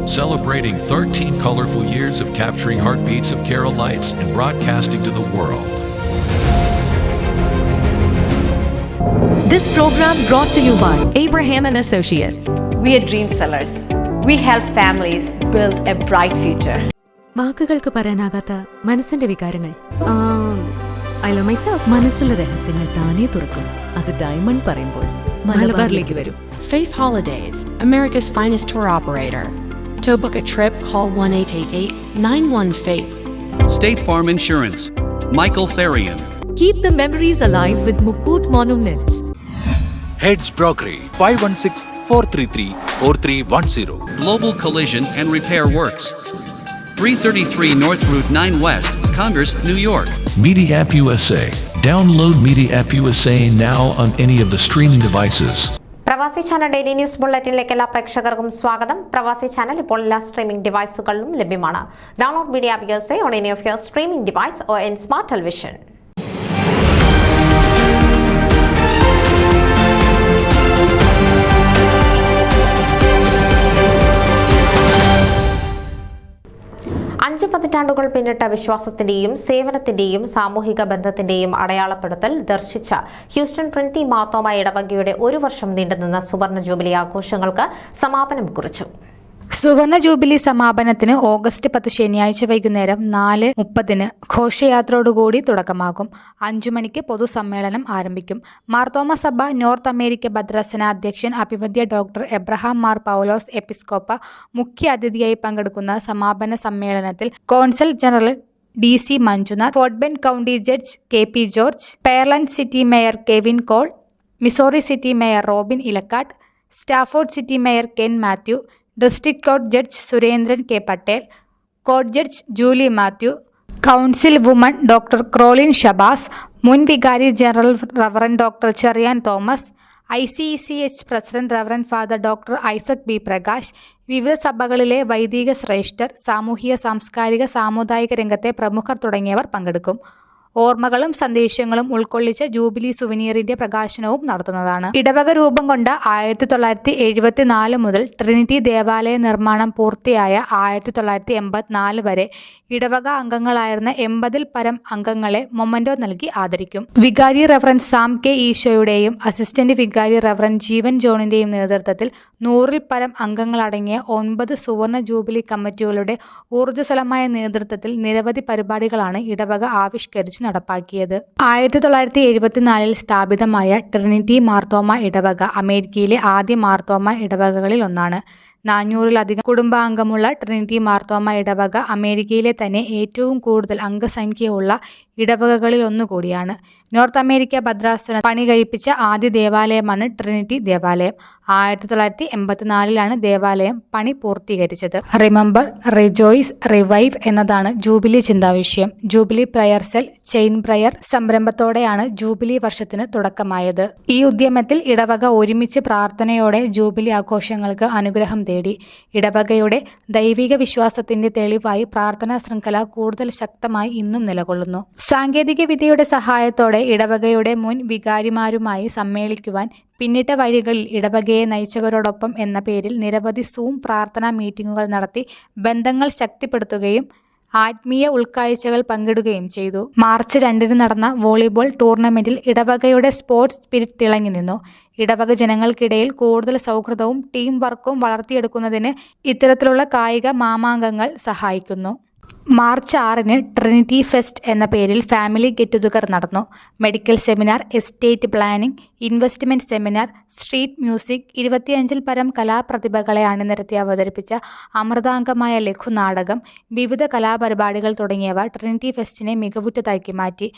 celebrating 13 colorful years of capturing heartbeats of Kerala lights and broadcasting to the world. This program brought to you by Abraham and Associates. We are dream sellers. We help families build a bright future. വാക്കുകൾക്ക് പറയാനാകാത്ത മനസ്സിന്റെ വികാരങ്ങൾ. I love myself. മനസ്സിലെ രഹസ്യങ്ങൾ താനേ തുറക്കും. അത് diamond പറയുമ്പോൾ മലബാറിലേക്ക് വരും. Faith Holidays, America's finest tour operator. To book a trip, call 1-888-91-FAITH. State Farm Insurance, Michael Therian. Keep the memories alive with Mukut Monuments. Heads Brokery 516-433-4310. Global Collision and Repair Works, 333 North Route 9 West, Congress, New York. Media App USA. Download Media App USA now on any of the streaming devices. പ്രവാസി channel daily news ബുള്ളറ്റിനിലേക്ക് എല്ലാ പ്രേക്ഷകർക്കും സ്വാഗതം. പ്രവാസി channel ഇപ്പോൾ എല്ലാ streaming ഡിവൈസുകളിലും ലഭ്യമാണ്. Download media app USA on any of your streaming device or in smart television. അഞ്ച് പതിറ്റാണ്ടുകൾ പിന്നിട്ട വിശ്വാസത്തിന്റെയും സേവനത്തിന്റെയും സാമൂഹിക ബന്ധത്തിന്റെയും അടയാളപ്പെടുത്തൽ ദർശിച്ച ഹ്യൂസ്റ്റൺ ട്രിനിറ്റി മാർത്തോമ ഇടവകയുടെ ഒരു വർഷം നീണ്ടുനിന്ന സുവർണ ജൂബിലി ആഘോഷങ്ങൾക്ക് സമാപനം കുറിച്ചു. സുവർണ ജൂബിലി സമാപനത്തിന് ഓഗസ്റ്റ് 10 ശനിയാഴ്ച വൈകുന്നേരം 4:30 ഘോഷയാത്രയോടുകൂടി തുടക്കമാകും. 5 മണിക്ക് പൊതുസമ്മേളനം ആരംഭിക്കും. മാർത്തോമ സഭ നോർത്ത് അമേരിക്ക ഭദ്രാസന അധ്യക്ഷൻ അഭിവന്ദ്യ ഡോക്ടർ എബ്രഹാം മാർ പൗലോസ് എപ്പിസ്കോപ്പ മുഖ്യ അതിഥിയായി പങ്കെടുക്കുന്ന സമാപന സമ്മേളനത്തിൽ consul general DC Manjunath, Fort Bend County judge KP George, Pearland city mayor Kevin Cole, Missouri city mayor Robin Elakkatt, Stafford city mayor Ken Mathew, district court judge Surendran K. Patel, court judge Julie Mathew, council woman doctor Caroline Shabaz, മുൻ വികാരി general reverend doctor Cherian Thomas, ICECH president reverend father doctor Isaac B. Prakash, വിവിധ സഭകളിലെ വൈദിക ശ്രേഷ്ഠർ, സാമൂഹിക സാംസ്കാരിക സാമുദായിക രംഗത്തെ പ്രമുഖർ തുടങ്ങിയവർ പങ്കെടുക്കും. ഓർമ്മകളും സന്ദേശങ്ങളും ഉൾക്കൊള്ളിച്ച ജൂബിലി സുവനീറിന്റെ പ്രകാശനവും നടത്തുന്നതാണ്. ഇടവക രൂപം കൊണ്ട 1974 മുതൽ ട്രിനിറ്റി ദേവാലയ നിർമ്മാണം പൂർത്തിയായ 1984 വരെ ഇടവക അംഗങ്ങളായിരുന്ന 80-ൽ പരം അംഗങ്ങളെ മൊമന്റോ നൽകി ആദരിക്കും. വികാരി റവറൻ സാം K. ഈശോയുടെയും അസിസ്റ്റന്റ് വികാരി റവറൻ ജീവൻ ജോണിന്റെയും നേതൃത്വത്തിൽ 100-ൽ പരം അംഗങ്ങളടങ്ങിയ 9 സുവർണ ജൂബിലി കമ്മിറ്റികളുടെ ഊർജ്ജസ്വലമായ നേതൃത്വത്തിൽ നിരവധി പരിപാടികളാണ് ഇടവക ആവിഷ്കരിച്ച് നടപ്പാക്കിയത്. 1974 സ്ഥാപിതമായ ട്രിനിറ്റി മാർത്തോമ ഇടവക അമേരിക്കയിലെ ആദ്യ മാർത്തോമ ഇടവകകളിൽ ഒന്നാണ്. 400-ലധികം കുടുംബാംഗമുള്ള ട്രിനിറ്റി മാർത്തോമ ഇടവക അമേരിക്കയിലെ തന്നെ ഏറ്റവും കൂടുതൽ അംഗസംഖ്യയുള്ള ഇടവകകളിൽ ഒന്നുകൂടിയാണ്. നോർത്ത് അമേരിക്ക ഭദ്രാസന പണി കഴിപ്പിച്ച ആദ്യ ദേവാലയമാണ് ട്രിനിറ്റി ദേവാലയം. 1984-ലാണ് ദേവാലയം പണി പൂർത്തീകരിച്ചത്. റിമെമ്പർ, റിജോയ്സ്, റിവൈവ് എന്നതാണ് ജൂബിലി ചിന്താവിഷയം. Jubilee prayer cell chain prayer സംരംഭത്തോടെയാണ് ജൂബിലി വർഷത്തിന് തുടക്കമായത്. ഈ ഉദ്യമത്തിൽ ഇടവക ഒരുമിച്ച് പ്രാർത്ഥനയോടെ ജൂബിലി ആഘോഷങ്ങൾക്ക് അനുഗ്രഹം തേടി. ഇടവകയുടെ ദൈവിക വിശ്വാസത്തിന്റെ തെളിവായി പ്രാർത്ഥനാ ശൃംഖല കൂടുതൽ ശക്തമായി ഇന്നും നിലകൊള്ളുന്നു. സാങ്കേതിക വിദ്യയുടെ സഹായത്തോടെ ഇടവകയുടെ മുൻ വികാരിമാരുമായി സമ്മേളിക്കുവാൻ പിന്നിട്ട വഴികളിൽ ഇടവകയെ നയിച്ചവരോടൊപ്പം എന്ന പേരിൽ നിരവധി സൂം പ്രാർത്ഥനാ മീറ്റിംഗുകൾ നടത്തി ബന്ധങ്ങൾ ശക്തിപ്പെടുത്തുകയും ആത്മീയ ഉൾക്കാഴ്ചകൾ പങ്കിടുകയും ചെയ്തു. മാർച്ച് 2 നടന്ന വോളിബോൾ ടൂർണമെന്റിൽ ഇടവകയുടെ സ്പോർട്സ് സ്പിരിറ്റ് തിളങ്ങി നിന്നു. ഇടവക ജനങ്ങൾക്കിടയിൽ കൂടുതൽ സൗഹൃദവും ടീം വർക്കും വളർത്തിയെടുക്കുന്നതിന് ഇത്തരത്തിലുള്ള കായിക മാമാങ്കങ്ങൾ സഹായിക്കുന്നു. മാർച്ച് 6 ട്രിനിറ്റി ഫെസ്റ്റ് എന്ന പേരിൽ ഫാമിലി ഗെറ്റ് ടുഗദർ നടന്നു. Medical seminar, estate planning, investment seminar, street music, 25-ൽ പരം കലാപ്രതിഭകളെ അണിനിരത്തി അവതരിപ്പിച്ച അമൃതാംഗമായ ലഘുനാടകം, വിവിധ കലാപരിപാടികൾ തുടങ്ങിയവ ട്രിനിറ്റി ഫെസ്റ്റിനെ മികവുറ്റതാക്കി മാറ്റി.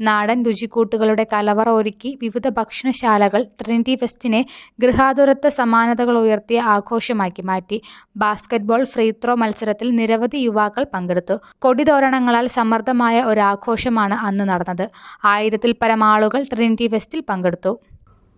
നാടൻ രുചിക്കൂട്ടുകളുടെ കലവറ ഒരുക്കി വിവിധ ഭക്ഷണശാലകൾ ട്രിനിറ്റി ഫെസ്റ്റിനെ ഗൃഹാതുരത്വ സമാനതകൾ ഉയർത്തിയ ആഘോഷമാക്കി മാറ്റി. ബാസ്കറ്റ്ബോൾ ഫ്രീ ത്രോ മത്സരത്തിൽ നിരവധി യുവാക്കൾ പങ്കെടുത്തു. കൊടിതോരണങ്ങളാൽ സമൃദ്ധമായ ഒരാഘോഷമാണ് അന്ന് നടന്നത്. 1000-ൽ പരം ആളുകൾ ട്രിനിറ്റി ഫെസ്റ്റിൽ പങ്കെടുത്തു.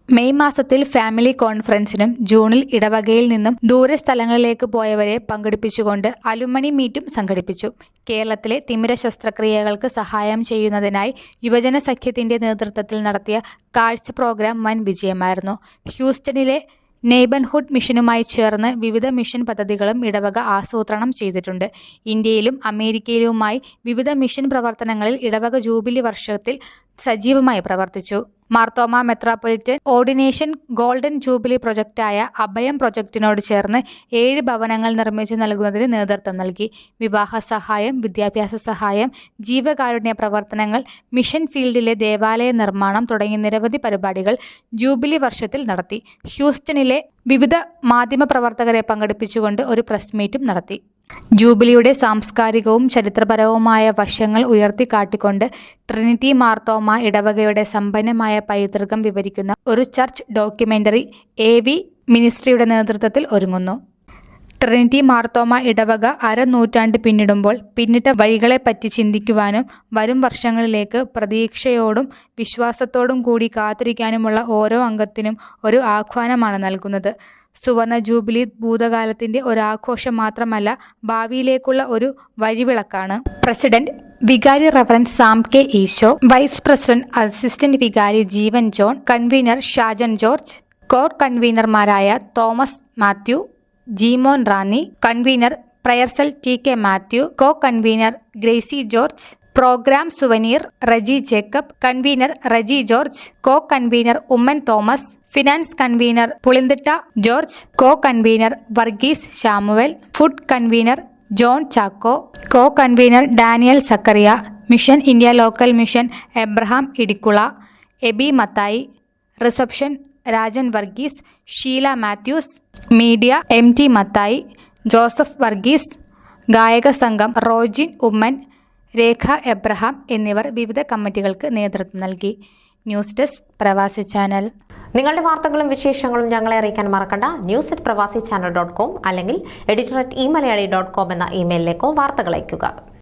മെയ് മാസത്തിൽ ഫാമിലി കോൺഫറൻസിനും ജൂണിൽ ഇടവകയിൽ നിന്നും ദൂര സ്ഥലങ്ങളിലേക്ക് പോയവരെ പങ്കെടുപ്പിച്ചുകൊണ്ട് അലുമണി മീറ്റും സംഘടിപ്പിച്ചു. കേരളത്തിലെ തിമിര ശസ്ത്രക്രിയകൾക്ക് സഹായം ചെയ്യുന്നതിനായി യുവജന സഖ്യത്തിന്റെ നേതൃത്വത്തിൽ നടത്തിയ കാഴ്ച പ്രോഗ്രാം വൻ വിജയമായിരുന്നു. ഹ്യൂസ്റ്റണിലെ നെയ്ബർഹുഡ് മിഷനുമായി ചേർന്ന് വിവിധ മിഷൻ പദ്ധതികളും ഇടവക ആസൂത്രണം ചെയ്തിട്ടുണ്ട്. ഇന്ത്യയിലും അമേരിക്കയിലുമായി വിവിധ മിഷൻ പ്രവർത്തനങ്ങളിൽ ഇടവക ജൂബിലി വർഷത്തിൽ സജീവമായി പ്രവർത്തിച്ചു. മാർത്തോമ മെത്രാപ്പൊലിറ്റൻ ഓർഡിനേഷൻ ഗോൾഡൻ ജൂബിലി പ്രൊജക്റ്റായ അഭയം പ്രൊജക്റ്റിനോട് ചേർന്ന് 7 ഭവനങ്ങൾ നിർമ്മിച്ചു നൽകുന്നതിന് നേതൃത്വം നൽകി. വിവാഹ സഹായം, വിദ്യാഭ്യാസ സഹായം, ജീവകാരുണ്യ പ്രവർത്തനങ്ങൾ, മിഷൻ ഫീൽഡിലെ ദേവാലയ നിർമ്മാണം തുടങ്ങിയ നിരവധി പരിപാടികൾ ജൂബിലി വർഷത്തിൽ നടത്തി. ഹ്യൂസ്റ്റണിലെ വിവിധ മാധ്യമപ്രവർത്തകരെ പങ്കെടുപ്പിച്ചുകൊണ്ട് ഒരു പ്രസ് മീറ്റും നടത്തി. ജൂബിലിയുടെ സാംസ്കാരികവും ചരിത്രപരവുമായ വശങ്ങൾ ഉയർത്തിക്കാട്ടിക്കൊണ്ട് ട്രിനിറ്റി മാർത്തോമ ഇടവകയുടെ സമ്പന്നമായ പൈതൃകം വിവരിക്കുന്ന ഒരു ചർച്ച് ഡോക്യുമെന്ററി AV മിനിസ്ട്രിയുടെ നേതൃത്വത്തിൽ ഒരുങ്ങുന്നു. ട്രിനിറ്റി മാർത്തോമ ഇടവക അരനൂറ്റാണ്ട് പിന്നിടുമ്പോൾ പിന്നിട്ട വഴികളെപ്പറ്റി ചിന്തിക്കുവാനും വരും വർഷങ്ങളിലേക്ക് പ്രതീക്ഷയോടും വിശ്വാസത്തോടും കൂടി കാത്തിരിക്കാനുമുള്ള ഓരോ അംഗത്തിനും ഒരു ആഹ്വാനമാണ് നൽകുന്നത്. സുവർണ ജൂബിലി ഭൂതകാലത്തിന്റെ ഒരാഘോഷം മാത്രമല്ല, ഭാവിയിലേക്കുള്ള ഒരു വഴിവിളക്കാണ്. പ്രസിഡന്റ് വികാരി reverend Sam K Easow, vice president assistant വികാരി ജീവൻ ജോൺ, കൺവീനർ ഷാജൻ ജോർജ്, കോർ കൺവീനർമാരായ Thomas Mathew, Jeemon Ranni, convener prayer cell TK Mathew, co convener Gracy George, program souvenir Reji Jacob, convener Reji George, co convener Oommen Thomas, finance convener Pulinthitta George, co convener Varghese Samuel, food convener John Chacko, co convener Daniel Zachariah, mission India local mission Abraham Idicula, Aby Mathai, reception Rajan Varghese, Sheela Mathews, media MT Mathai, Joseph Varghese, ഗായക സംഘം റോജിൻ ഉമ്മൻ, രേഖ Abraham എന്നിവർ വിവിധ കമ്മിറ്റികൾക്ക് നേതൃത്വം നൽകി. News desk പ്രവാസി channel. നിങ്ങളുടെ വാർത്തകളും വിശേഷങ്ങളും ഞങ്ങളെ അറിയിക്കാൻ മറക്കണ്ട. news@pravasichannel.com അല്ലെങ്കിൽ editor@eMalayali.com എന്ന ഇമെയിലിലേക്കോ വാർത്തകൾ അയയ്ക്കുക.